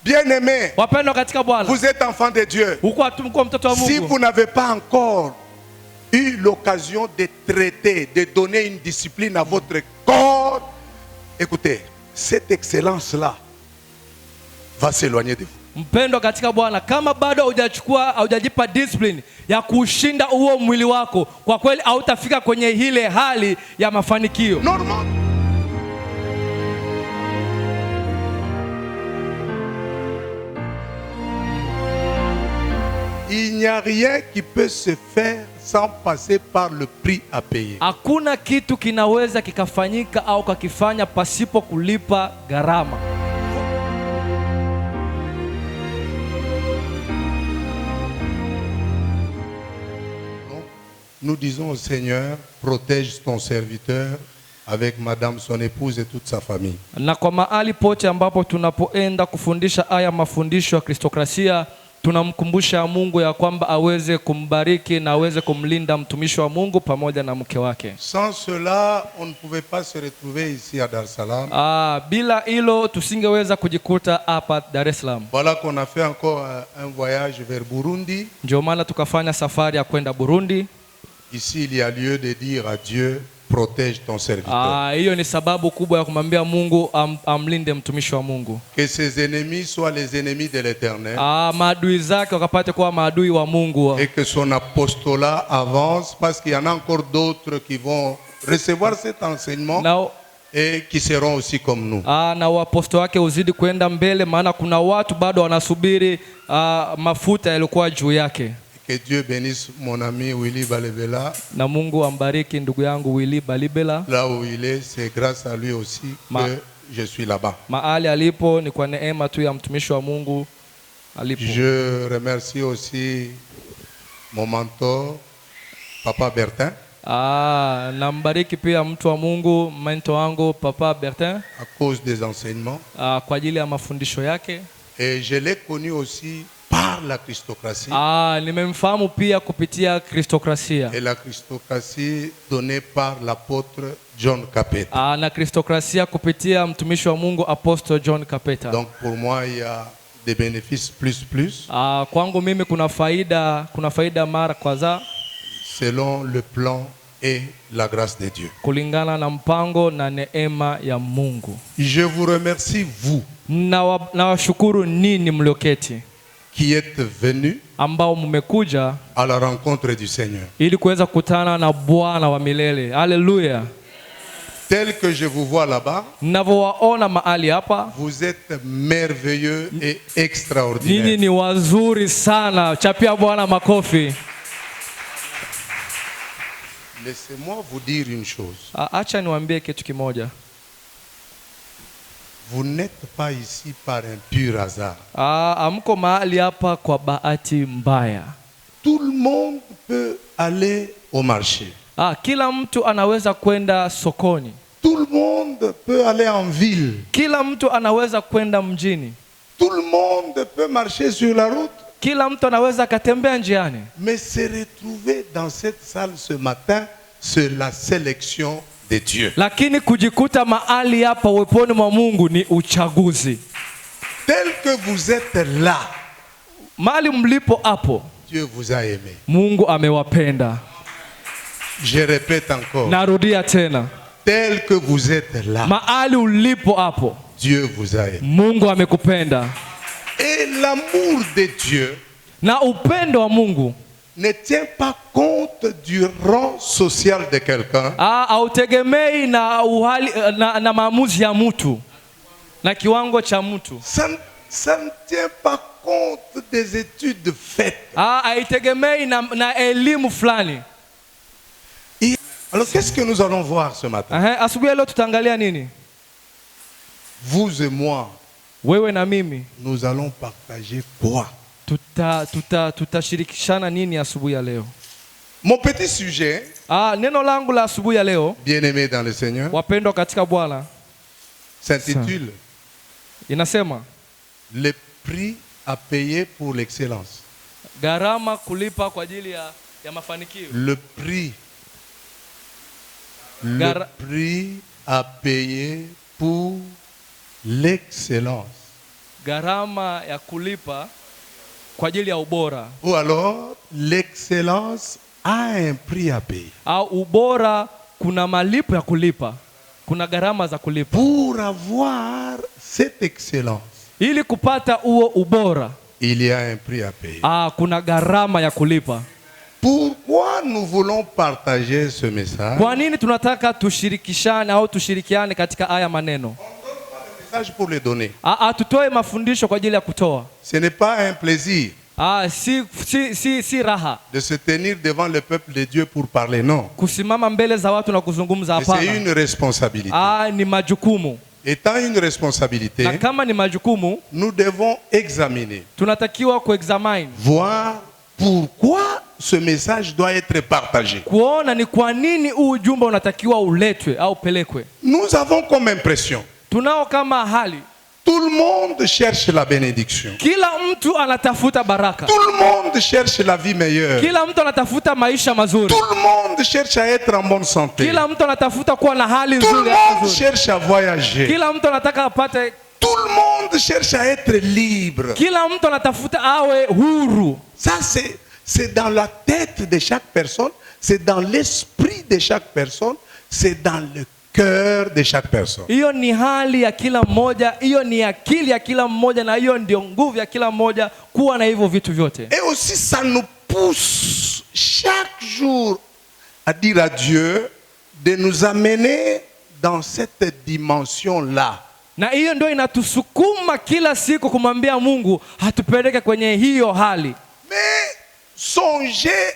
Bien-aimés, Wapendwa katika Bwana, vous êtes enfants de Dieu. mko mtoto wa Si Mungu. vous n'avez pas encore eu l'occasion de traiter, de donner une discipline à votre corps, écoutez, cette excellence-là va s'éloigner de vous. Mpendwa katika Bwana, kama bado haujajipa discipline ya kushinda huo mwili wako, kwa kweli hautafika kwenye ile hali ya mafanikio. Normal. Il n'y a rien qui peut se faire sans passer par le prix à payer. Hakuna kitu kinaweza kikafanyika au kakifanya pasipo kulipa gharama. Nous disons au Seigneur, protège ton serviteur avec madame, son épouse et toute sa famille. Na kwa mahali pote ambapo tunapoenda kufundisha haya mafundisho ya kristokrasia, tunamkumbusha Mungu ya kwamba aweze kumbariki na aweze kumlinda mtumishi wa Mungu pamoja na mke wake. Sans cela, on ne pouvait pas se retrouver ici à Dar es Salaam. Bila hilo tusingeweza kujikuta hapa Dar es Salaam. Voilà qu'on a fait encore un voyage vers Burundi. Ndio maana tukafanya safari ya kwenda Burundi. Ici, il y a lieu de dire à Dieu, protège ton serviteur. Hiyo ni sababu kubwa ya kumwambia Mungu amlinde mtumishi wa Mungu. Que ses ennemis soient les ennemis de l'Éternel. Maadui zake wakapate kuwa maadui wa Mungu. Et que son apostolat avance, parce qu'il y en a encore d'autres qui vont recevoir cet enseignement et qui seront aussi comme nous. Na uapostoli wake uzidi kwenda mbele, maana kuna watu bado wanasubiri mafuta yaliokuwa juu yake. Que Dieu bénisse mon ami Willy Balibela. Na Mungu ambariki ndugu yangu Willy Balibela. Là où il est, c'est grâce à lui aussi que je suis là-bas. Mahali alipo ni kwa neema tu ya mtumishi wa Mungu alipo. Je remercie aussi mon mentor, Papa Bertin. Nambariki pia mtu wa Mungu, mentor wangu Papa Bertin. À cause des enseignements. Kwa ajili ya mafundisho yake. Et je l'ai connu aussi par la Christocratie. Nimemfahamu pia kupitia Kristokrasia. Et la Christocratie donnée par l'apôtre John Kapeta. Na Kristokrasia kupitia mtumishi wa Mungu Apostle John Kapeta. Donc pour moi il y a des bénéfices plus. Kwangu mimi kuna faida mara kadhaa. Selon le plan et la grâce de Dieu. Kulingana na mpango na neema ya Mungu. Je vous remercie vous. Nawashukuru nini mlioketi. Qui êtes venus ambao mmekuja à la rencontre du Seigneur. Ili kuweza kukutana na Bwana wa milele. Haleluya. Tel que je vous vois là-bas, ninavyowaona mahali hapa, vous êtes merveilleux et extraordinaire. Ninyi ni wazuri sana. Chapia Bwana makofi. Laissez-moi vous dire une chose. Acha niwaambie kitu kimoja. Vous n'êtes pas ici par un pur hasard. Amko mahali hapa kwa bahati mbaya. Tout le monde peut aller au marché. Kila mtu anaweza kwenda sokoni. Tout le monde peut aller en ville. Kila mtu anaweza kwenda mjini. Tout le monde peut marcher sur la route. Kila mtu anaweza katembea njiani. Mais se retrouver dans cette salle ce matin, c'est la sélection de Dieu. Lakini kujikuta mahali hapa uweponi mwa Mungu ni uchaguzi. Tel que vous êtes là, mahali mlipo hapo, Dieu vous a aimé. Mungu amewapenda. Je répète encore. Narudia tena. Tel que vous êtes là, mahali ulipo hapo, Dieu vous a aimé. Mungu amekupenda. Et l'amour de Dieu na upendo wa Mungu ne tient pas compte du rang social de quelqu'un. Hautegemei na uhali na maamuzi ya mtu na kiwango cha mtu. Ça ne tient pas compte des études faites. Haitegemei na elimu fulani. Alors qu'est-ce que nous allons voir ce matin? Asubuhi leo tutaangalia nini? Vous et moi, wewe na mimi, nous allons partager quoi? Tutashirikishana nini asubuhi ya leo? Mon petit sujet, neno langu la asubuhi ya leo, bien-aimé dans le Seigneur, wapendwa katika Bwana, s'intitule inasema le prix à payer pour l'excellence. Gharama kulipa kwa ajili ya mafanikio. Le prix à payer pour l'excellence. gharama ya kulipa kwa ajili ya ubora. Ou alors, l'excellence a un prix à payer. Au ubora kuna malipo ya kulipa. Kuna gharama za kulipa. Pour avoir cette excellence, ili kupata huo ubora, il y a un prix à payer. Kuna gharama ya kulipa. Pourquoi nous voulons partager ce message? Kwa nini tunataka tushirikishane au tushirikiane katika haya maneno? Message pour les donner. Tutoe mafundisho kwa ajili ya kutoa. Ce n'est pas un plaisir. Si raha de se tenir devant le peuple de Dieu pour parler, non. Kusimama mbele za watu na kuzungumza, hapana. C'est une responsabilité. Ni majukumu. Étant une responsabilité, na kama ni majukumu, nous devons examiner, tunatakiwa kuexamine, voir pourquoi ce message doit être partagé. Kuona ni kwa nini huu ujumbe unatakiwa uletwe au pelekwe. Nous avons comme impression, tunao kama hali, tout le monde cherche la bénédiction. Kila mtu anatafuta baraka. Tout le monde cherche la vie meilleure. Kila mtu anatafuta maisha mazuri. Tout le monde cherche à être en bonne santé. Kila mtu anatafuta kuwa na hali nzuri. Tout le monde cherche à voyager. Kila mtu anataka apate. Tout le monde cherche à être libre. Kila mtu anatafuta awe huru. Ça c'est dans la tête de chaque personne, c'est dans l'esprit de chaque personne, c'est dans le cœur de chaque personne. Hiyo ni hali ya kila mmoja, hiyo ni akili ya kila mmoja, na hiyo ndio nguvu ya kila mmoja kuwa na hivyo vitu vyote. Et aussi ça nous pousse chaque jour à dire à Dieu de nous amener dans cette dimension-là. Na hiyo ndio inatusukuma kila siku kumwambia Mungu hatupeleke kwenye hiyo hali. Mais songez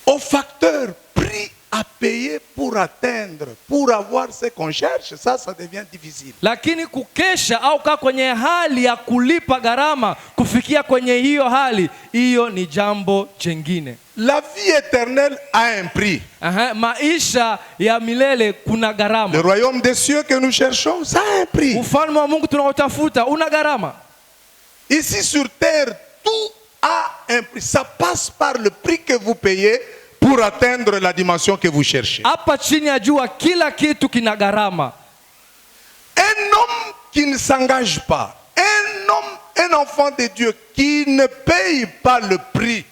au facteur prix à payer pour atteindre, pour avoir ce qu'on cherche, ça devient difficile. Lakini kukesha au kaa kwenye hali ya kulipa gharama kufikia kwenye hiyo hali, hiyo ni jambo jingine. La vie éternelle a un prix. Maisha ya milele kuna gharama. Le royaume des cieux que nous cherchons, ça a un prix. Ufalme wa Mungu tunaotafuta una gharama. Ici sur terre, tout a un prix. Ça passe par le prix que vous payez pour atteindre la dimension que vous cherchez. Hapa chini ya jua kila kitu kina gharama. Un homme qui ne s'engage pas, un enfant de Dieu qui ne paye pas le prix,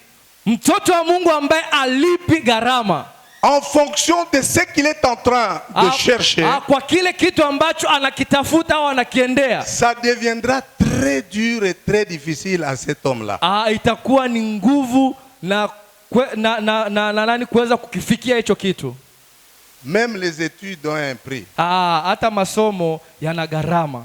mtoto wa Mungu ambaye alipi gharama en fonction de ce qu'il est en train de chercher, kwa kile kitu ambacho anakitafuta au anakiendea, ça deviendra très dur et très difficile à cet homme-là. Itakuwa ni nguvu na nani kuweza kukifikia hicho kitu. Même les études ont un prix. Hata masomo yana gharama.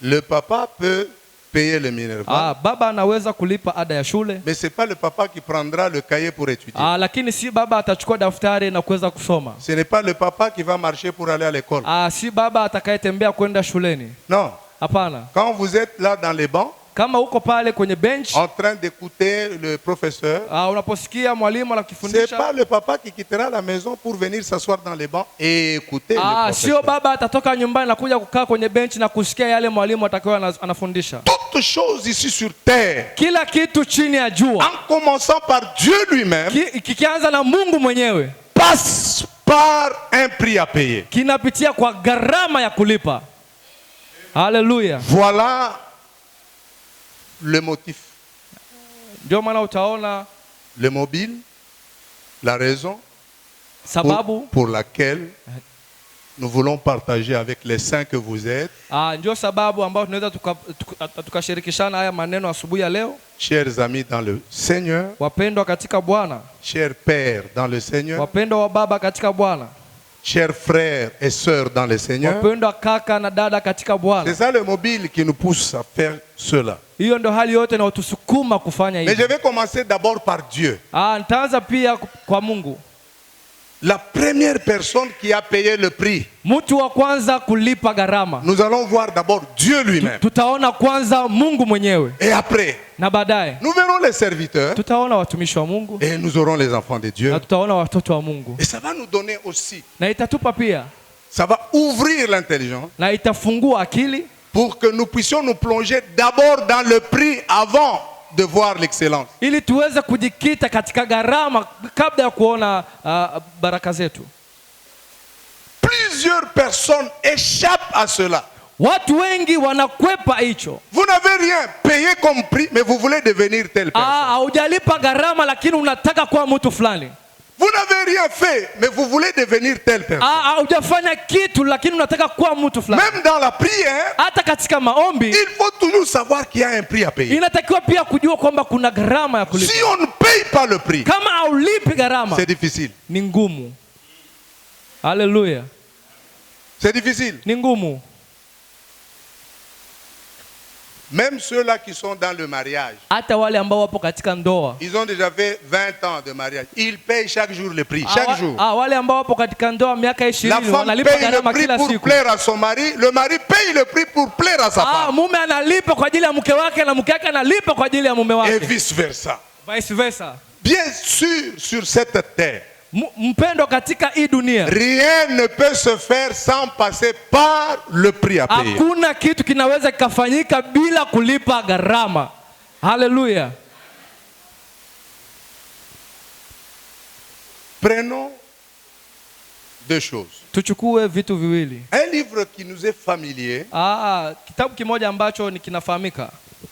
Le papa peut payer le minerval. Baba anaweza kulipa ada ya shule. Mais c'est pas le papa qui prendra le cahier pour étudier. Lakini si baba atachukua daftari na kuweza kusoma. Ce n'est pas le papa qui va marcher pour aller à l'école. Si baba atakayetembea kwenda shuleni. Non. Hapana. Quand vous êtes là dans les bancs, kama uko pale kwenye bench en train d'écouter le professeur, unaposikia mwalimu anakifundisha, c'est pas le papa qui quittera la maison pour venir s'asseoir dans les bancs et écouter le professeur. Sio baba atatoka nyumbani na kuja kukaa kwenye bench na kusikia yale mwalimu atakayo anafundisha. Toutes choses ici sur terre, kila kitu chini ya jua, en commençant par Dieu lui-même, kikianza na Mungu mwenyewe, passe par un prix à payer. Kinapitia kwa gharama ya kulipa. Hallelujah. Voilà le motif. Ndio maana utaona le mobile, la raison pour laquelle nous voulons partager avec les saints que vous êtes. Ndio sababu ambayo tunaweza tukashirikishana haya maneno asubuhi ya leo. Chers amis dans le Seigneur, wapendwa katika Bwana, chers pères dans le Seigneur, wapendwa wa baba katika Bwana, chers frères et sœurs dans le Seigneur, wapendwa kaka na dada katika Bwana. C'est ça le mobile qui nous pousse à faire cela. Hiyo ndio hali yote inayotusukuma kufanya hivyo. Mais je vais commencer d'abord par Dieu. Nitaanza pia kwa Mungu. La première personne qui a payé le prix. Mtu wa kwanza kulipa gharama. Nous allons voir d'abord Dieu lui-même. Tutaona kwanza Mungu mwenyewe. Et après, na baadaye nous verrons les serviteurs. Tutaona watumishi wa Mungu. Et nous aurons les enfants de Dieu. Na tutaona watoto wa Mungu. Et ça va nous donner aussi. Na itatupa pia. Ça va ouvrir l'intelligence. Na itafungua akili. Pour que nous puissions nous plonger d'abord dans le prix avant de voir l'excellence. Ili tuweze kujikita katika gharama kabla ya kuona baraka zetu. Plusieurs personnes échappent à cela. Watu wengi wanakwepa hicho. Vous n'avez rien payé comme prix, mais vous voulez devenir telle personne. Haujalipa gharama lakini unataka kuwa mtu fulani. Vous n'avez rien fait, mais vous voulez devenir telle personne. Haujafanya kitu lakini unataka kuwa mtu fulani. Même dans la prière, hata katika maombi, il faut toujours savoir qu'il y a un prix à payer. Inatakiwa pia kujua kwamba kuna gharama ya kulipa. Si on ne paye pas le prix, kama haulipi gharama, c'est difficile. Ni ngumu. Haleluya. C'est difficile. Ni ngumu. Même ceux-là qui sont dans le mariage, hata wale ambao wapo katika ndoa, ils ont déjà fait 20 ans de mariage. Ils payent chaque jour le prix, chaque jour. wale ambao wapo katika ndoa miaka 20 la femme paye le prix pour plaire à son mari, le mari paye le prix pour plaire à sa femme. Mume analipa kwa ajili ya mke wake na mke wake analipa kwa ajili ya mume wake. Et vice versa. Vice versa. Bien sûr, sur cette terre, mpendo, katika hii dunia, rien ne peut se faire sans passer par le prix à payer. Hakuna kitu kinaweza kufanyika bila kulipa gharama. Haleluya. Prenons deux choses. Tuchukue vitu viwili. Un livre qui nous est familier. Kitabu kimoja ambacho ni kinafahamika.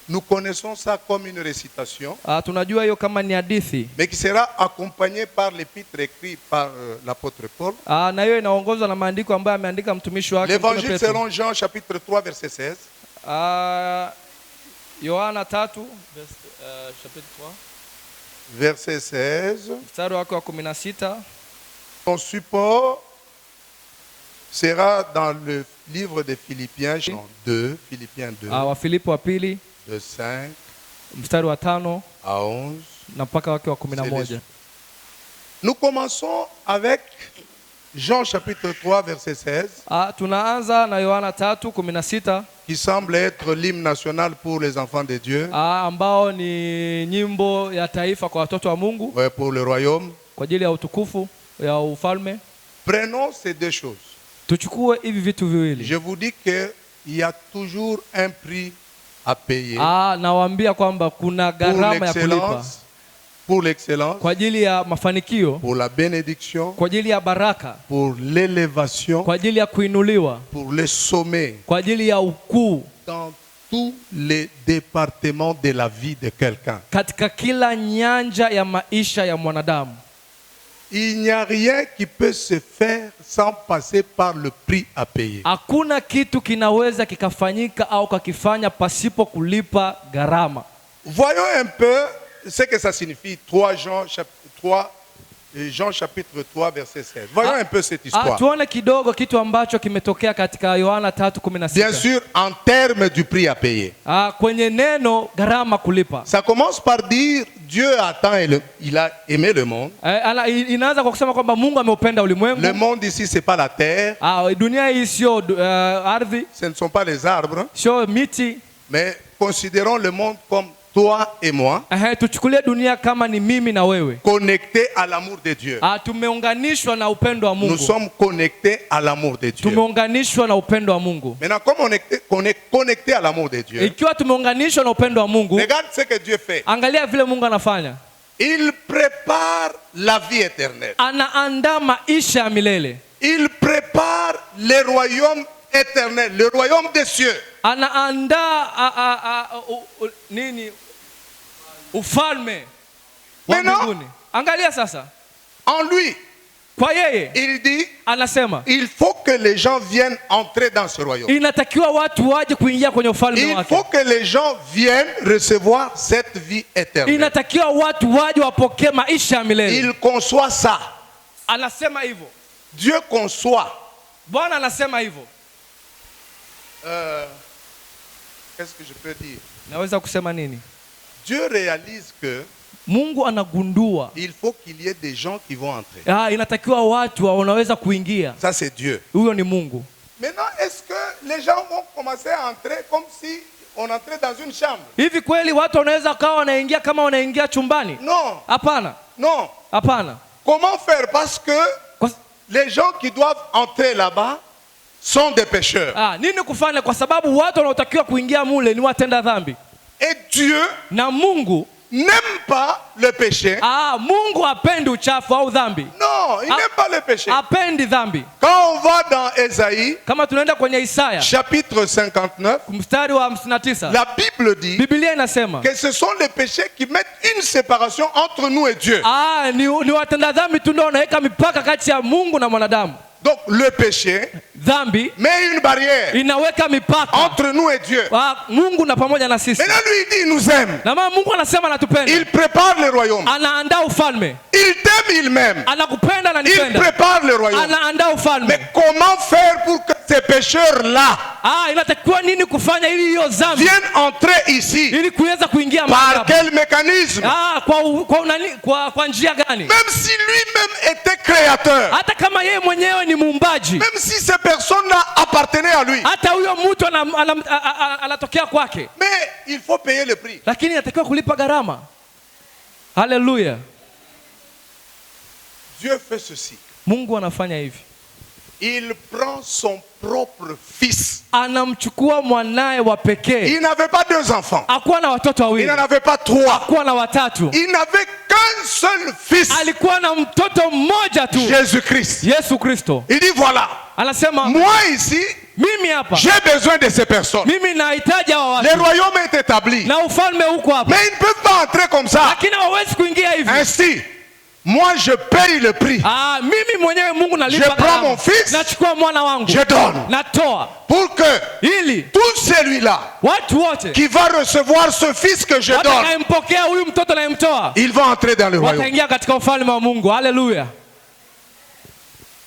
Nous connaissons ça comme une récitation. Tunajua hiyo kama ni hadithi. Mais qui sera accompagné par l'épître écrit par l'apôtre Paul. Na hiyo inaongozwa na maandiko ambayo ameandika mtumishi wake. L'évangile selon Jean chapitre 3 verset 16. Yohana 3 chapitre 3 verset 16. Mstari wake wa 16. Son support sera dans le livre de Philippiens 2, Philippiens 2. Wafilipi wa pili de 5 mstari wa 5 à 11 na mpaka wake wa 11. Nous commençons avec Jean chapitre 3 verset 16. Tunaanza na Yohana 3:16 qui semble être l'hymne national pour les enfants de Dieu. Ambao ni nyimbo ya taifa kwa watoto wa Mungu. Ouais, pour le royaume. Kwa ajili ya utukufu ya ufalme. Prenons ces deux choses. Tuchukue hivi vitu viwili. Je vous dis que il y a toujours un prix à payer. Nawaambia kwamba kuna gharama ya kulipa. Pour l'excellence. Kwa ajili ya mafanikio. Pour la bénédiction. Kwa ajili ya baraka. Pour l'élévation. Kwa ajili ya kuinuliwa. Pour le sommet. Kwa ajili ya ukuu. Dans tous les départements de la vie de quelqu'un. Katika kila nyanja ya maisha ya mwanadamu. Il n'y a rien qui peut se faire sans passer par le prix à payer. Hakuna kitu kinaweza kikafanyika au kakifanya pasipo kulipa gharama. Voyons un peu ce que ça signifie. Jean chapitre 3 verset 16. Voyons un peu cette histoire. Tuone kidogo kitu ambacho kimetokea katika Yohana 3:16. Bien sûr, en termes du prix à payer. Kwenye neno gharama kulipa. Ça commence par dire Dieu a tant il a aimé le monde. Inaanza kwa kusema kwamba Mungu ameupenda ulimwengu. Le monde ici c'est pas la terre. Dunia hii sio ardhi. Ce ne sont pas les arbres. Sio miti. Mais considérons le monde comme toi et moi. Tuchukulie dunia kama ni mimi na wewe. Connectés à l'amour de Dieu. Tumeunganishwa na upendo wa Mungu. Nous sommes connectés à l'amour de Dieu. Tumeunganishwa na upendo wa Mungu. Maintenant, comme on est connecté à l'amour de Dieu. Ikiwa tumeunganishwa na upendo wa Mungu. Regarde ce que Dieu fait. Angalia vile Mungu anafanya. Il prépare la vie éternelle. Anaandaa maisha ya milele. Il prépare le royaume éternel, le royaume des cieux. Anaandaa nini? Ufalme wa mbinguni. Angalia sasa. En lui. Kwa yeye. Il dit. Anasema. Il faut que les gens viennent entrer dans ce royaume. Inatakiwa watu waje kuingia kwenye ufalme wake. Il faut que les gens viennent recevoir cette vie éternelle. Inatakiwa watu waje wapokee maisha ya milele. Il conçoit ça. Anasema hivyo. Dieu conçoit. Bwana anasema hivyo. Qu'est-ce que je peux dire? Naweza kusema nini? Dieu réalise que Mungu anagundua il faut qu'il y ait des gens qui vont entrer. Inatakiwa watu wanaweza kuingia. Ça c'est Dieu. Huyo ni Mungu. Maintenant, est-ce que les gens vont commencer à entrer comme si on entrait dans une chambre? Hivi kweli watu wanaweza kawa wanaingia kama wanaingia chumbani? Non. Hapana. Non. Hapana. Comment faire? Parce que les gens qui doivent entrer là-bas sont des pécheurs. Nini kufanya? Kwa sababu watu wanaotakiwa kuingia mule ni watenda dhambi. Et Dieu, na Mungu, n'aime pas le péché. Mungu hapendi uchafu au dhambi. Non, il n'aime pas le péché. Hapendi dhambi. Quand on va dans Ésaïe, Kama tunaenda kwenye Isaya chapitre 59, mstari wa 59, la Bible dit Biblia inasema que ce sont les péchés qui mettent une séparation entre nous et Dieu. ni watenda dhambi tu ndio wanaweka mipaka kati ya Mungu na mwanadamu. Donc le péché Dhambi met une barrière inaweka mipaka entre nous et Dieu. Mungu na pamoja na sisi. Maintenant lui il dit il nous aime. Na maana Mungu anasema anatupenda. Il prépare le royaume. Anaandaa ufalme. Il t'aime, il m'aime. Anakupenda na Il nipenda. prépare le royaume. Anaandaa ufalme. Mais comment faire pour que ces pécheurs-là inatakiwa nini kufanya ili hiyo dhambi viennent entrer ici? ili kuweza kuingia Par quel mécanisme? Kwa njia gani? Même si lui-même était créateur. Hata kama yeye mwenyewe ni muumbaji. Même si ces personnes-là appartenaient à lui. Hata huyo mtu anatokea kwake. Mais il faut payer le prix. Lakini anatakiwa kulipa gharama. Haleluya. Dieu fait ceci. Mungu anafanya hivi. Il prend son propre fils. Anamchukua mwanae wa pekee. Il n'avait pas 2 enfants. Hakuwa na watoto wawili. Il n'en avait pas 3. Hakuwa na watatu. Il n'avait qu'un seul fils. Alikuwa na mtoto mmoja tu. Jésus-Christ. Yesu Kristo. Il dit voilà. Anasema moi ici, mimi hapa, j'ai besoin de ces personnes. Mimi nahitaji hawa watu. Le royaume est établi. Na ufalme uko hapa. Mais ils ne peuvent pas entrer comme ça. Lakini hawawezi kuingia hivi. Ainsi, moi je paye le prix. Mimi mwenyewe Mungu nalipa. Je prends mon fils. Nachukua mwana wangu. Je donne. Natoa. Pour que ili tout celui-là watu wote qui va recevoir ce fils que je donne, watakayempokea huyu mtoto nayemtoa, il va entrer dans le royaume. Wataingia katika ufalme wa Mungu. Haleluya.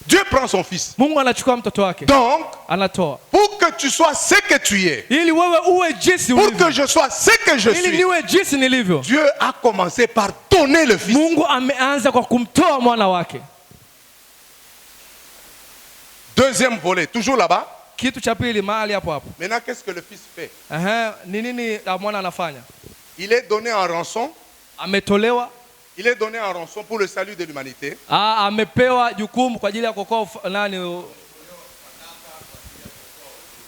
Dieu prend son fils. Mungu anachukua mtoto wake. Donc, anatoa. Pour que tu sois ce que tu es. Ili wewe uwe jinsi ulivyo. Pour que je sois ce que je suis. Ili niwe jinsi nilivyo. Dieu a commencé par donner le fils. Mungu ameanza kwa kumtoa mwana wake. Deuxième volet, toujours là-bas. Kitu cha pili mahali hapo hapo. Maintenant, qu'est-ce que le fils fait? Ni nini mwana anafanya? Il est donné en rançon. Ametolewa. Il est donné en rançon pour le salut de l'humanité. Amepewa jukumu kwa ajili ya kuokoa nani?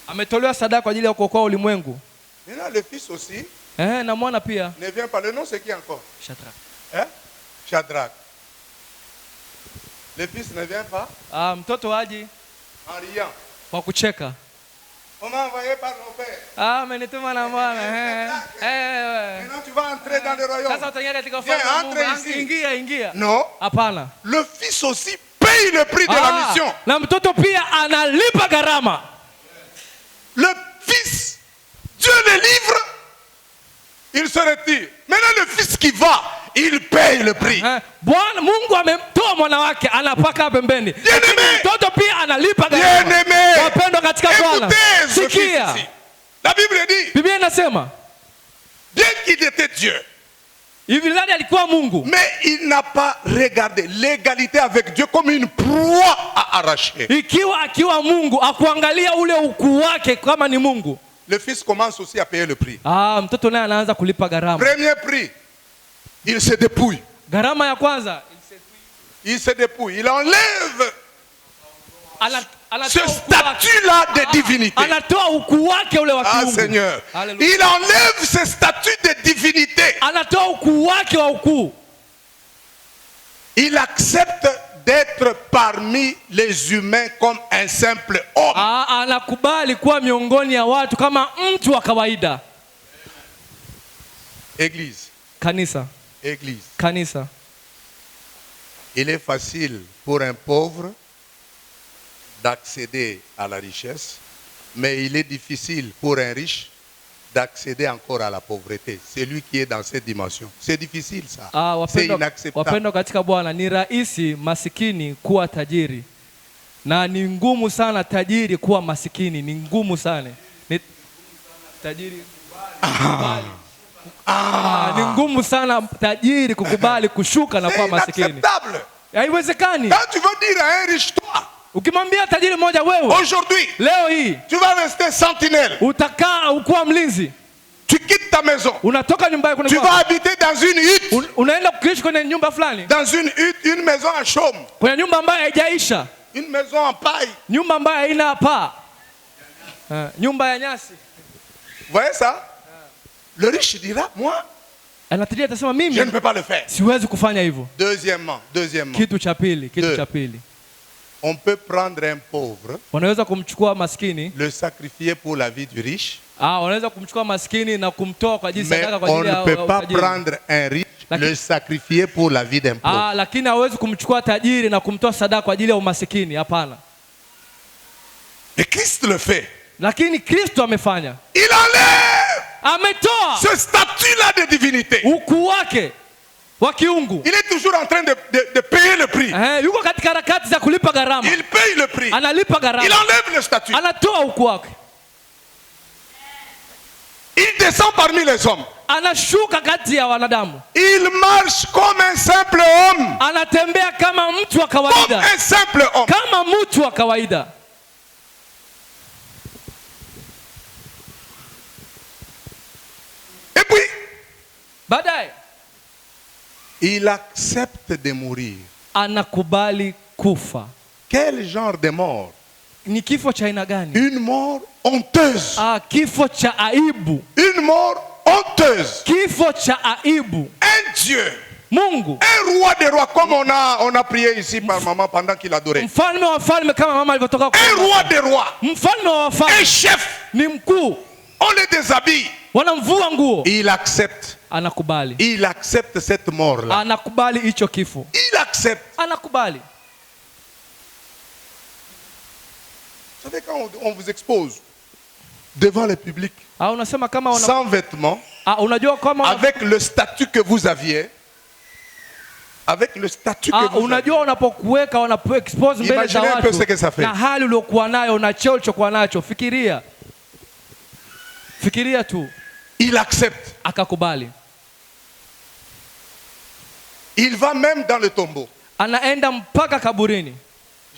Ametolewa sadaka kwa ajili ya kuokoa ulimwengu. Maintenant le fils aussi. Na mwana pia. Ne vient pas. Le nom c'est qui encore? Shadrach. Shadrach. Le fils ne vient pas. Mtoto haji en riant. Kwa kucheka. On m'a envoyé par mon père. Amenituma na mwana. Maintenant tu vas entrer dans le royaume. Sasa utaingia katika ufalme wa Mungu. Ingia. Non. Hapana. Le fils aussi paye le prix de la mission. Na mtoto pia analipa gharama. Le fils, Dieu le livre, il se retire. Maintenant le fils qui va, il paye le prix. Bwana Mungu amemtoa mwana wake, anapaka pembeni. Mtoto pia analipa gharama. Bien-aimé, wapendwa katika Bwana. Sikia. La Bible dit. Biblia inasema, bien qu'il était Dieu, hivi alikuwa Mungu, mais il n'a pas regardé l'égalité avec Dieu comme une proie à arracher. Akiwa Mungu akuangalia ule ukuu wake kama ni Mungu. Le fils commence aussi à payer le prix. Mtoto naye anaanza kulipa gharama. Premier prix, il se dépouille. Gharama ya kwanza, il se dépouille, il enlève ce statut statut-là de divinité. Anatoa ukuu wake ule wa kiungu. Seigneur. Il enlève ce statut de divinité. Anatoa ukuu wake wa ukuu. Il accepte d'être parmi les humains comme un simple homme. Anakubali kuwa miongoni ya watu kama mtu wa kawaida. Église. Kanisa. Église. Kanisa. Il est facile pour un pauvre d'accéder à la richesse, mais il est difficile pour un riche d'accéder encore à la pauvreté. C'est lui qui est dans cette dimension. C'est difficile ça. C'est inacceptable. Wapendwa katika Bwana, ni rahisi masikini kuwa tajiri. Na ni ngumu sana tajiri kuwa masikini. Ni ngumu sana. Tajiri ni ngumu sana tajiri kukubali kushuka na kuwa masikini. Haiwezekani. Quand tu veux dire à un riche toi, ukimwambia tajiri mmoja wewe, aujourd'hui, leo hii, tu vas rester sentinelle. Utakaa ukuwa mlinzi. Tu quittes ta maison. Unatoka nyumbani kuna. Tu vas habiter dans une hutte. Unaenda kuishi kwenye nyumba fulani. Dans une hutte, une maison à chaume. Kwenye nyumba ambayo haijaisha. Une maison en paille. Nyumba ambayo haina paa. Nyumba ya nyasi. Vous voyez ça? Le riche dira, moi, Anatajiri atasema mimi je ne peux pas le faire. siwezi kufanya hivyo. Deuxièmement, Kitu cha pili. On peut prendre un pauvre, Wanaweza kumchukua maskini, le sacrifier pour la vie du riche. wanaweza kumchukua maskini na kumtoa kwa ajili Mais sadaka kwa on ajili ne ya peut pas utajiri. prendre un riche, le sacrifier pour la vie d'un pauvre. Lakini hawezi kumchukua tajiri na kumtoa sadaka kwa ajili ya umasikini, hapana. Mais Christ le fait. Lakini Kristo amefanya. Il enlève Ametoa ce statut-là de divinité. ukuu wake wa kiungu. Il est toujours en train de payer le prix. Yuko katika harakati za kulipa gharama. Il paye le prix. Analipa gharama. Il enlève le statut. Anatoa ukuu wake. Il descend parmi les hommes. Anashuka kati ya wanadamu. Il marche comme un simple homme. Anatembea kama mtu wa Comme kawaida. un simple homme. Kama mtu wa kawaida. Et puis, baadaye il accepte de mourir. Anakubali kufa. Quel genre de mort? Ni kifo cha aina gani? Une mort honteuse. Kifo cha aibu. Une mort honteuse. Kifo cha aibu. Un Dieu. Mungu. Un roi des rois, comme on a prié ici par maman pendant qu'il adorait. Mfalme wa falme kama mama alivyotoka kwa. Un roi des rois. Mfalme wa falme. Un chef. Ni mkuu. On le déshabille. Wanamvua nguo. Il accepte. Anakubali. Il accepte cette mort-là. Anakubali hicho kifo. Il accepte. Anakubali. Vous savez, quand on vous expose devant le public, Unasema kama sans vêtements, unajua kama avec le statut que vous aviez, avec le statut que vous aviez. Unajua unapokuweka wanapoexpose mbele za watu na hali uliokuwa nayo na cheo ulichokuwa nacho, fikiria tu. Il accepte. Akakubali. Il va même dans le tombeau. Anaenda mpaka kaburini.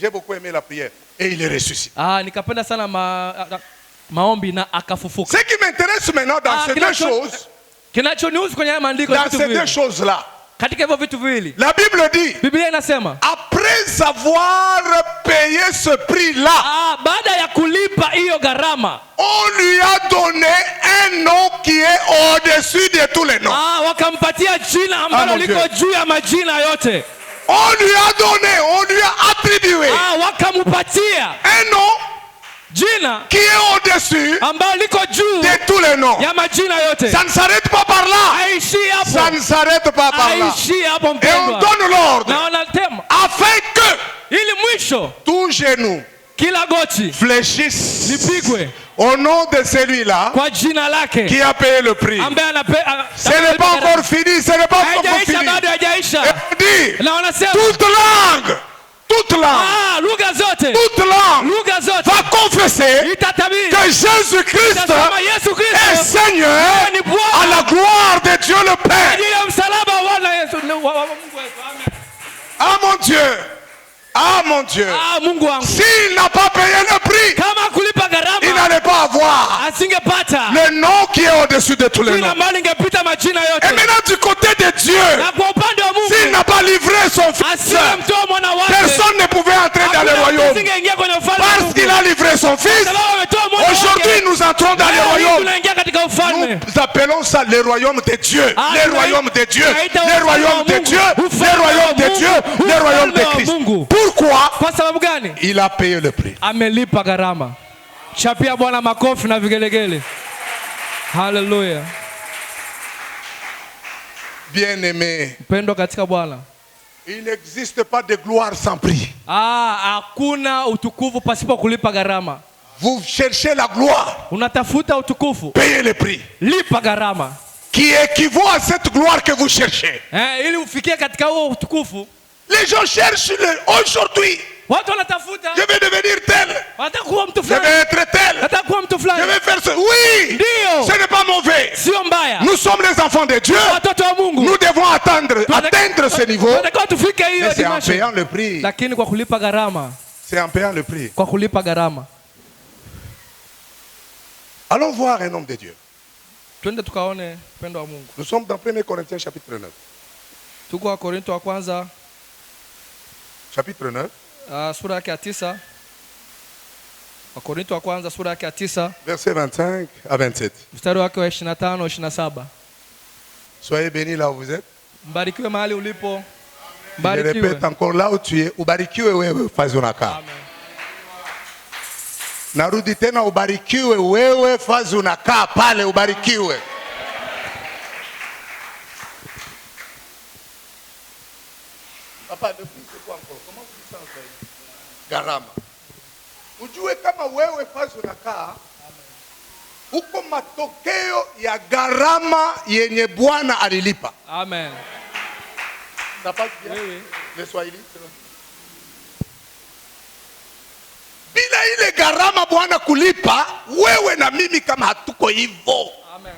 J'ai beaucoup aimé la prière et il est ressuscité. Nikapenda sana maombi na akafufuka. Ce qui m'intéresse maintenant dans ces deux choses, kinachonihusu kwenye maandiko dans ces deux choses-là, katika hivyo vitu viwili, la Bible dit, Biblia inasema, après avoir payé ce prix-là, baada ya kulipa hiyo gharama, on lui a donné un nom qui est au-dessus de tous les noms. Wakampatia jina ambalo liko juu ya majina yote. On lui a donné, on lui a attribué wakamupatia un nom jina qui est au-dessus ambalo liko juu de tous les noms. ya majina yote. Ça ne s'arrête pas par là. Ça ne s'arrête pas par là. Et on donne l'ordre afin que ili mwisho tout genou kila goti fléchisse lipigwe au nom de celui-là kwa jina lake qui a payé le prix. Ce n'est pas encore fini, ce n'est pas encore fini. Et on dit, toute langue va confesser que Jésus-Christ est Seigneur à la gloire de Dieu le Père. Ah mon Dieu, ah mon Dieu, s'il n'a pas payé le prix, il n'allait pas avoir le nom qui est au-dessus de tous les noms. Et maintenant du côté de Dieu, s'il n'a pas livré son fils, personne ne pouvait entrer dans le royaume. Parce qu'il a livré son fils, aujourd'hui nous entrons dans le royaume. Nous appelons ça le royaume de Dieu. Le royaume de Dieu. Le royaume de Dieu. Le royaume de Dieu. Le royaume de Christ. Pourquoi? Il a payé le prix. Amelipa gharama. Chapia Bwana makofi na vigelegele. Hallelujah. Bien-aimé. Pendo katika Bwana. Il n'existe pas de gloire sans prix. Hakuna utukufu pasipo kulipa gharama. Vous cherchez la gloire. Unatafuta utukufu. Payez le prix. Lipa gharama. Qui équivaut à cette gloire que vous cherchez. Ili ufikie katika huo utukufu. Les gens cherchent aujourd'hui. Je vais devenir tel. Je vais être tel. Je vais faire ce. Oui. Ce n'est pas mauvais. Nous sommes les enfants de Dieu. Nous devons atteindre ce niveau. Mais c'est en payant le prix. C'est en payant le prix. Allons voir un homme de Dieu. Nous sommes dans 1 Corinthiens chapitre 9. Chapitre 9. Sura yake ya 9. Wakorintho wa kwanza sura yake ya 9. Verset 25 à 27. Mstari wake wa 25 27. Soyez bénis là où vous êtes. Mbarikiwe mahali ulipo. Je Mbarikiwe. répète encore là où tu es. Ubarikiwe wewe fazi unakaa. Amen. Narudi tena, ubarikiwe wewe fazi unakaa pale, ubarikiwe. Papa, depuis c'est quoi encore? Comment vous dites ça en fait? Gharama. Ujue kama wewe fazi unakaa uko matokeo ya gharama yenye Bwana alilipa. Amen. Ça passe bien? Oui, oui. Le Swahili. Bila ile gharama Bwana kulipa, wewe na mimi kama hatuko hivyo. Amen.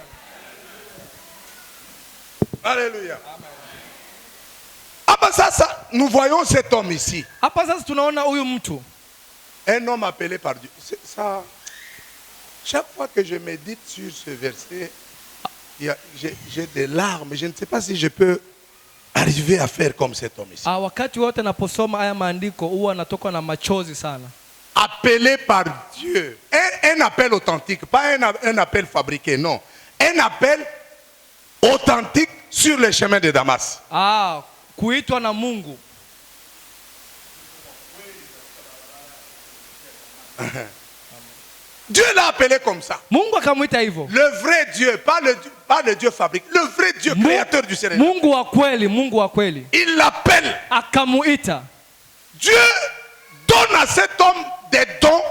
Alléluia. Hapa sasa nous voyons cet homme ici. Hapa sasa tunaona huyu mtu. Un homme appelé par Dieu. C'est ça. Chaque fois que je médite sur ce verset, j'ai des larmes. Je ne sais pas si je peux arriver à faire comme cet homme ici. Wakati wote naposoma haya maandiko huwa natoka na machozi sana. Appelé par Dieu. Un appel authentique, pas un appel fabriqué, non. Un appel authentique sur le chemin de Damas. Kuitwa na Mungu. Dieu l'a appelé comme ça. Mungu akamuita hivyo. Le vrai Dieu, pas le Dieu fabriqué, le vrai Dieu créateur du ciel. Mungu wa kweli, Mungu wa kweli. Il l'appelle. Akamuita. Dieu donne à cet homme des dons.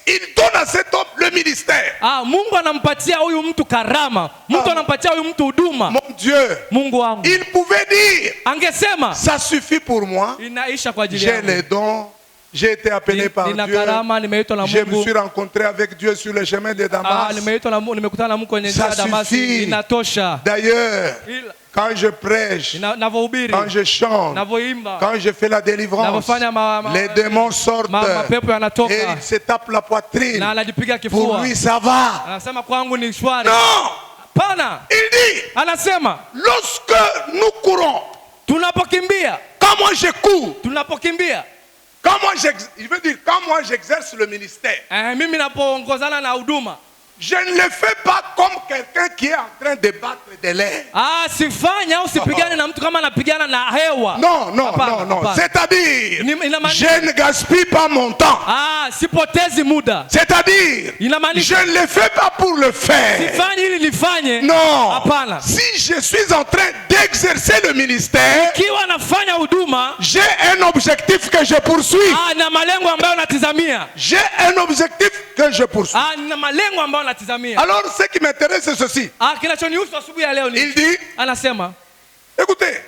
Il donne à cet homme le ministère. Mungu anampatia huyu mtu karama. Mungu anampatia huyu mtu huduma. Mon Dieu. Mungu wangu. Il pouvait dire, angesema, ça suffit pour moi. Inaisha kwa ajili j'ai yangu. les dons. J'ai été appelé par Dieu. Karama, nimeitwa na Mungu. Je me suis rencontré avec Dieu sur le chemin de Damas. Nimekutana na Mungu kwenye njia ya Damasi. Inatosha. D'ailleurs, quand je prêche, quand je chante, quand je fais la délivrance, les démons sortent et il se tape la poitrine. Pour lui, ça va. Non! Il dit, lorsque nous courons, quand moi je cours, quand moi j'exerce le ministère, je ne le fais pas comme quelqu'un qui est en train de battre de l'air. Non. C'est-à-dire, je ne gaspille pas mon temps. C'est-à-dire, je ne le fais pas pour le faire. Non. Si je suis en train d'exercer le ministère, j'ai un objectif que je poursuis. J'ai un objectif que je poursuis. Alors ce qui m'intéresse c'est ceci. Il dit, écoutez,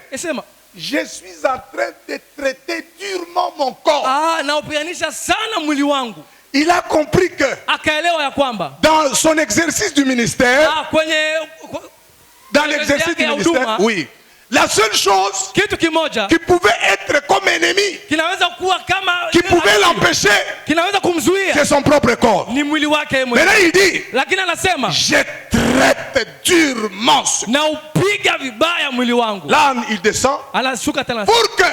je suis en train de traiter durement mon corps. Il a compris que dans son exercice du ministère, dans l'exercice du ministère, oui, la seule chose qui pouvait être comme ennemi, qui pouvait l'empêcher, c'est son propre corps. Maintenant il dit, je traite durement ce corps. Là il descend pour que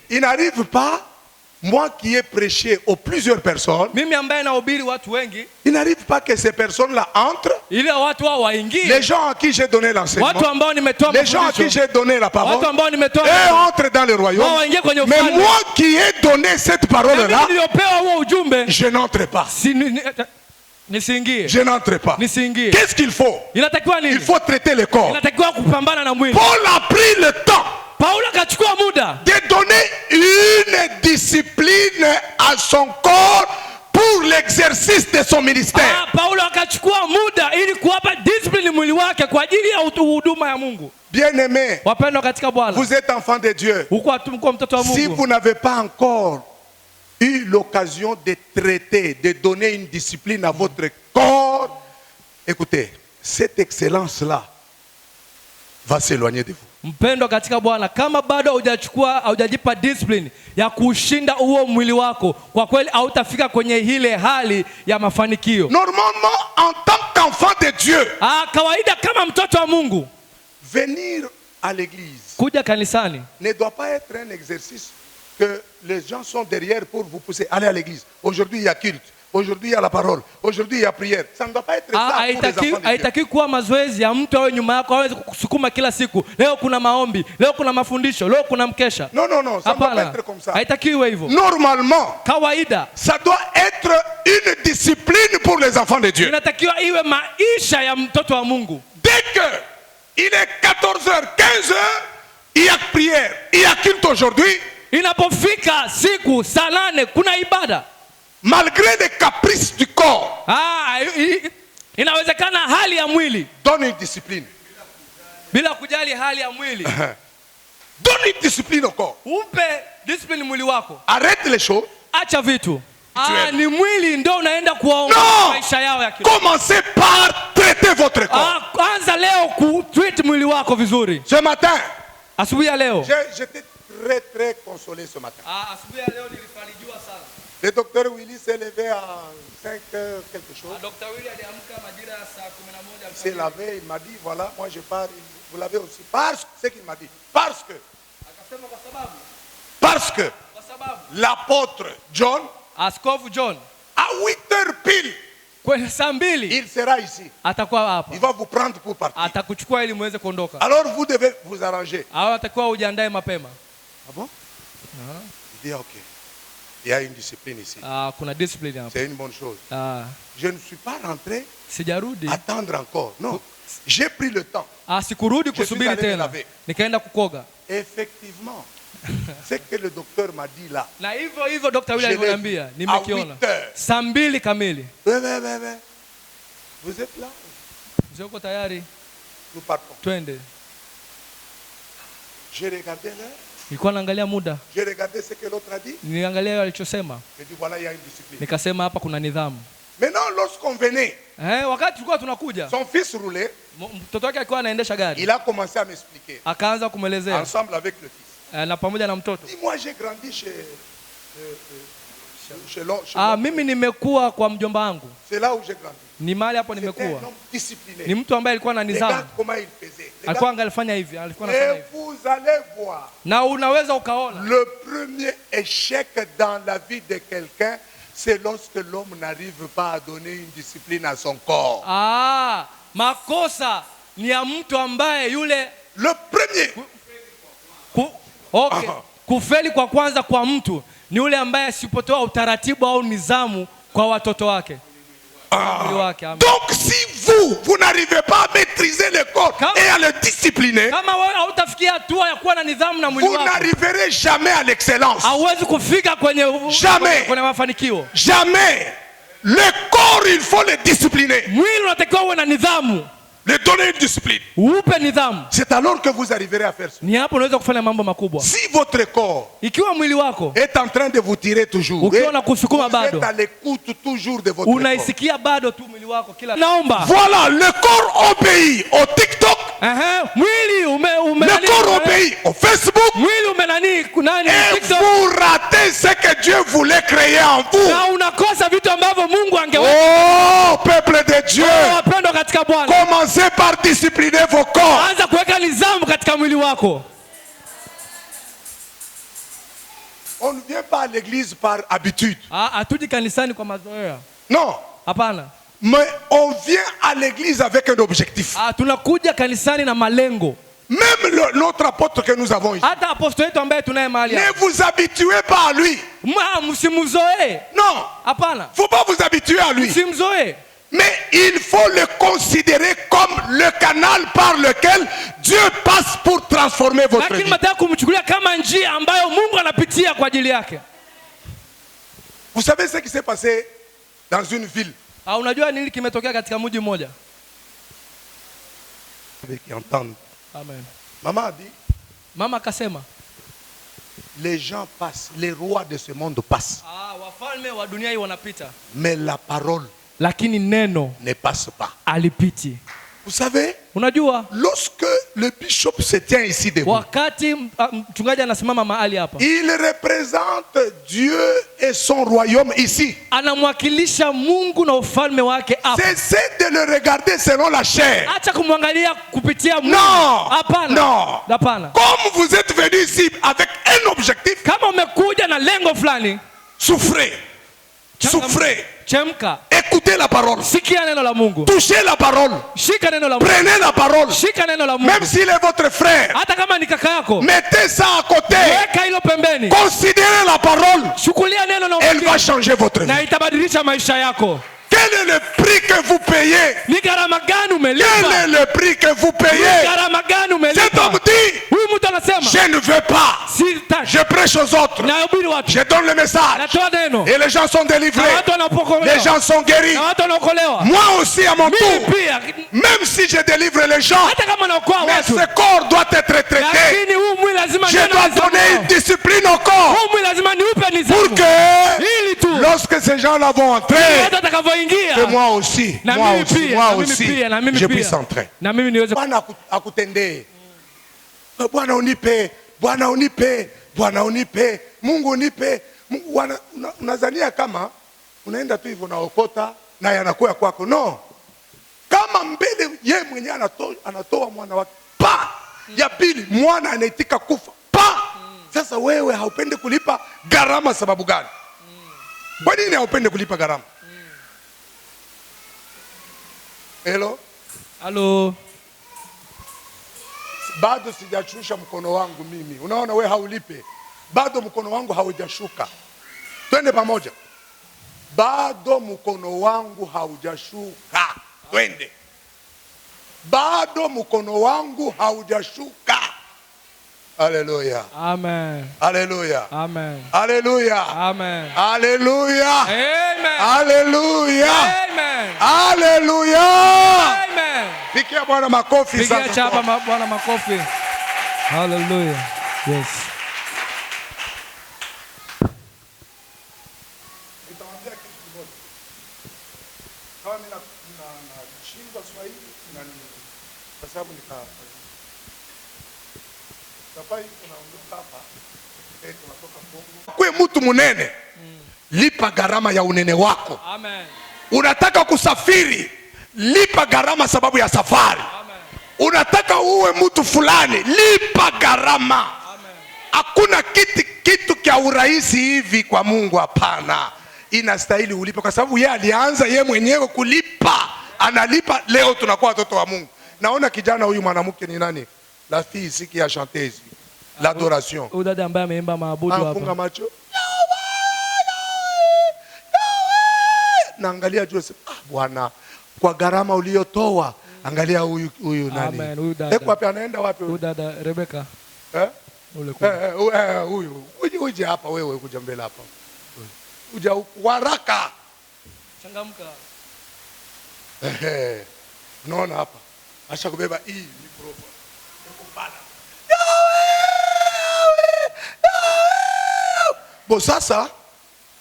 il n'arrive pas, moi qui ai prêché aux plusieurs personnes, il n'arrive pas que ces personnes-là entrent. Les gens à qui j'ai donné l'enseignement, les gens à qui j'ai donné la parole, et entrent dans le royaume. Mais moi qui ai donné cette parole-là, je n'entre pas. Je n'entre pas. Qu'est-ce qu'il faut? Il faut traiter le corps. Paul a pris le temps de donner une discipline à son corps pour l'exercice de son ministère. Bien-aimés, vous êtes enfants de Dieu. Si vous n'avez pas encore eu l'occasion de traiter, de donner une discipline à votre corps, écoutez, cette excellence-là va s'éloigner de vous. Mpendo katika Bwana, kama bado haujajipa discipline ya kushinda huo mwili wako, kwa kweli hautafika kwenye ile hali ya mafanikio. Normalement, en tant qu'enfant de Dieu, kawaida kama mtoto wa Mungu, venir à l'église kuja kanisani ne doit pas être un exercice que les gens sont derrière pour vous pousser. Allez à l'église. Aujourd'hui, il y a culte. Aujourd'hui, il y a la parole. Aujourd'hui, il y a prière. Ça ne doit pas être ça pour les enfants de Dieu. Haitaki kuwa mazoezi ya mtu awe nyuma yako aweze kusukuma kila siku. Leo kuna maombi, leo kuna mafundisho, leo kuna mkesha. Non, non, non, ça ne doit pas être comme ça. Haitaki iwe hivyo. Normalement, Kawaida, ça doit être une discipline pour les enfants de Dieu. inatakiwa iwe maisha ya mtoto wa Mungu. Dès que il est 14h, 15h, il y a prière, il y a culte aujourd'hui. Inapofika siku saa 8 kuna ibada. Malgré les caprices du corps, inawezekana hali ya mwili, donne une discipline. bila kujali hali ya mwili. Donne une discipline au corps. Upe discipline mwili wako. Arrête les choses. Acha vitu. Ni mwili ndio unaenda kuwaongoza maisha yao ya kiroho. Commencez par traiter votre corps. Anza leo ku-treat mwili wako vizuri. Ce matin, asubuhi ya leo, j'étais très consolé ce matin. Asubuhi ya leo nilifarijiwa sana. Le docteur Willy s'est levé à 5 heures quelque chose. Dr. Willy aliamka majira ya saa 11. Il s'est lavé, il m'a dit voilà, moi je pars, vous l'avez aussi. Parce que, c'est qu'il m'a dit, parce que l'apôtre John, Askofu John, à 8 heures pile, kwenye saa 2 il sera ici. Atakuwa hapa. Il va vous prendre pour partir. Atakuchukua ili muweze kuondoka. Alors vous devez vous arranger. Atakuwa ujiandae mapema. Ah bon? Il dit ok. Il y a une discipline ici. Kuna discipline hapa. C'est une bonne chose. Je ne suis pas rentré attendre encore. Non. J'ai pris le temps. Sikurudi kusubiri tena. Nikaenda kukoga. Effectivement. C'est que le docteur m'a dit là. Na hivyo Dr. Willy aliniambia, nimekiona. Saa 2 kamili. Vous êtes là? Vous êtes tayari? Nous partons. Twende. J'ai regardé l'heure. Nilikuwa naangalia muda. J'ai regardé ce que l'autre a dit. Niangalia alichosema. J'ai dit voilà, il y a une discipline. Nikasema hapa kuna nidhamu. Maintenant lorsqu'on venait, wakati tulikuwa tunakuja, son fils roulait. Mtoto wake alikuwa anaendesha gari. Il a commencé à m'expliquer. Akaanza kumuelezea. Ensemble avec le fils. Na pamoja na mtoto. Moi j'ai grandi chez mimi nimekuwa kwa mjomba wangu. C'est là où j'ai grandi. Ni mahali hapo nimekuwa. Ni mtu ambaye alikuwa na nidhamu. Alikuwa angalifanya hivi, alikuwa anafanya hivi. Vous allez voir. Na unaweza ukaona. Le premier échec dans la vie de quelqu'un, c'est lorsque l'homme n'arrive pas à donner une discipline à son corps. Makosa ni ya mtu ambaye yule le premier. Kufeli kwa kwanza kwa mtu ni yule ambaye asipotoa utaratibu au nidhamu kwa watoto wake. Donc si vous n'arrivez pas à maîtriser le corps et à le discipliner, vous n'arriverez jamais à l'excellence. Jamais. Jamais. Le corps, il faut le discipliner. Le donner une discipline. C'est alors que vous arriverez à faire ça. Si votre corps est en train de vous tirer toujours, vous êtes à l'écoute toujours de votre corps. Voilà, le corps obéit au TikTok. Le corps obéit au Facebook. Et vous ratez ce que Dieu voulait créer en vous. Oh, peuple de Dieu, commencez par discipliner vos corps. On ne vient pas à l'église par habitude. Non. Mais on vient à l'église avec un objectif. Même l'autre apôtre que nous avons ici. Ne vous habituez pas à lui. Non. Il ne faut pas vous habituer à lui. Mais il faut le considérer comme le canal par lequel Dieu passe pour transformer votre vie. Vous savez ce qui s'est passé dans une ville? Qui entendent. Amen. Maman a dit, les gens passent, les rois de ce monde passent. Mais la parole ne passe pas. Vous savez, lorsque le bishop se tient ici debout, il représente Dieu et son royaume ici. Cessez de le regarder selon la chair. Non. Comme vous êtes venu ici avec un objectif, souffrez. Souffrez. Chemka. Écoutez la parole. Sikia neno la Mungu. Touchez la parole. Shika neno la Mungu. Prenez la parole. Shika neno la Mungu. Même s'il est votre frère. Hata kama ni kaka yako. Mettez ça à côté. Weka hilo pembeni. Considérez la parole. Chukulia neno na Elle va changer votre vie. na itabadilisha maisha yako. Quel est le prix que vous payez? Ni gharama gani umelipa? Quel est le prix que vous Ni payez? gharama gani umelipa? Cet homme dit, Huyu mtu anasema, je ne veux pas. sitaki. Je prêche aux autres. Nahubiri watu. Je donne le message. Natoa neno. Et les gens sont Na délivrés. watu wanapokolewa. Les gens sont guéris. Na watu wanaokolewa. Moi aussi à mon Mimi tour. pia. Même si je délivre les gens, Hata kama naokoa mais watu. ce corps doit être traité. Lakini huu mwili lazima Je dois donner une discipline au corps Huu mwili lazima niupe pour nidhamu. que Ili tu. lorsque ces gens-là vont entrer, Watu watakavyoingia. que moi aussi, Na moi mimi aussi, pia, moi na mimi aussi, pia, na mimi je pia. puisse entrer. Na mimi niweze. Bwana akutendee. Bwana unipe, Bwana unipe, Bwana unipe, Mungu unipe. Unazania kama unaenda tu hivyo naokota na yanakuwa kwako. No. Kama mbele ye mwenyewe anatoa mwana wake. Pa! Ya pili mwana anaitika kufa. Pa! Sasa wewe haupende kulipa gharama sababu gani? Kwa nini haupende kulipa gharama? Hello? Halo. Bado sijachusha mkono wangu mimi. Unaona we haulipe. Bado mkono wangu haujashuka. Twende pamoja. Bado mkono wangu haujashuka. Twende. Bado mkono wangu haujashuka. Haleluya. Amen. Haleluya. Amen. Haleluya. Amen. Haleluya. Amen. Haleluya. Amen. Haleluya. Amen. Pigia Bwana makofi Pigia sasa. chapa Bwana makofi. Hallelujah. Yes. Nitawaambia kitu kimoja. Kama mimi nashinda Swahili kwa sababu Safari tunaondoka hapa. Tunatoka Kongo. Kwa mtu munene. Lipa gharama ya unene wako. Amen. Unataka kusafiri, lipa gharama sababu ya safari. Amen. Unataka uwe mtu fulani, lipa gharama. Amen. Hakuna kitu kia urahisi hivi kwa Mungu, hapana. Inastahili ulipe kwa sababu yeye alianza yeye mwenyewe kulipa. Analipa. Leo tunakuwa watoto wa Mungu. Naona kijana huyu mwanamke ni nani? La fille ici qui a chanté ici. L'adoration. Udada ambaye ameimba maabudu hapa. Anafunga macho. Naangalia juu sasa, Bwana kwa gharama uliyotoa, angalia huyu nani? Amen. Huyu dada. Wapi anaenda wapi huyu? Dada Rebecca. Ule Huyu. Uje hapa wewe, kuja mbele hapa. Uja haraka. Changamka. Unaona hapa. Acha kubeba hii mikrofoni. Bo sasa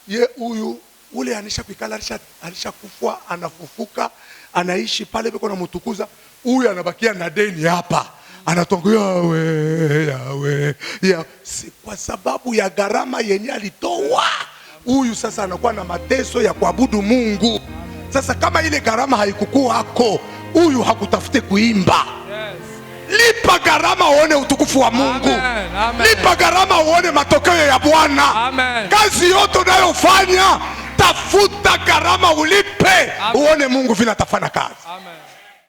ye huyu ule anisha kuikala alishakufa, anafufuka, anaishi pale beko na mtukuza. Huyu anabakia na deni hapa. Anatongoa Yawe. Si kwa sababu ya gharama yenye alitoa. Huyu sasa anakuwa na mateso ya kuabudu Mungu. Sasa kama ile gharama haikukua hako, huyu hakutafute kuimba. Lipa gharama uone utukufu wa Mungu. Amen. Amen. Lipa gharama uone matokeo ya Bwana. Amen. Kazi yote unayofanya, tafuta gharama ulipe. Amen. Uone Mungu vile atafanya kazi. Amen.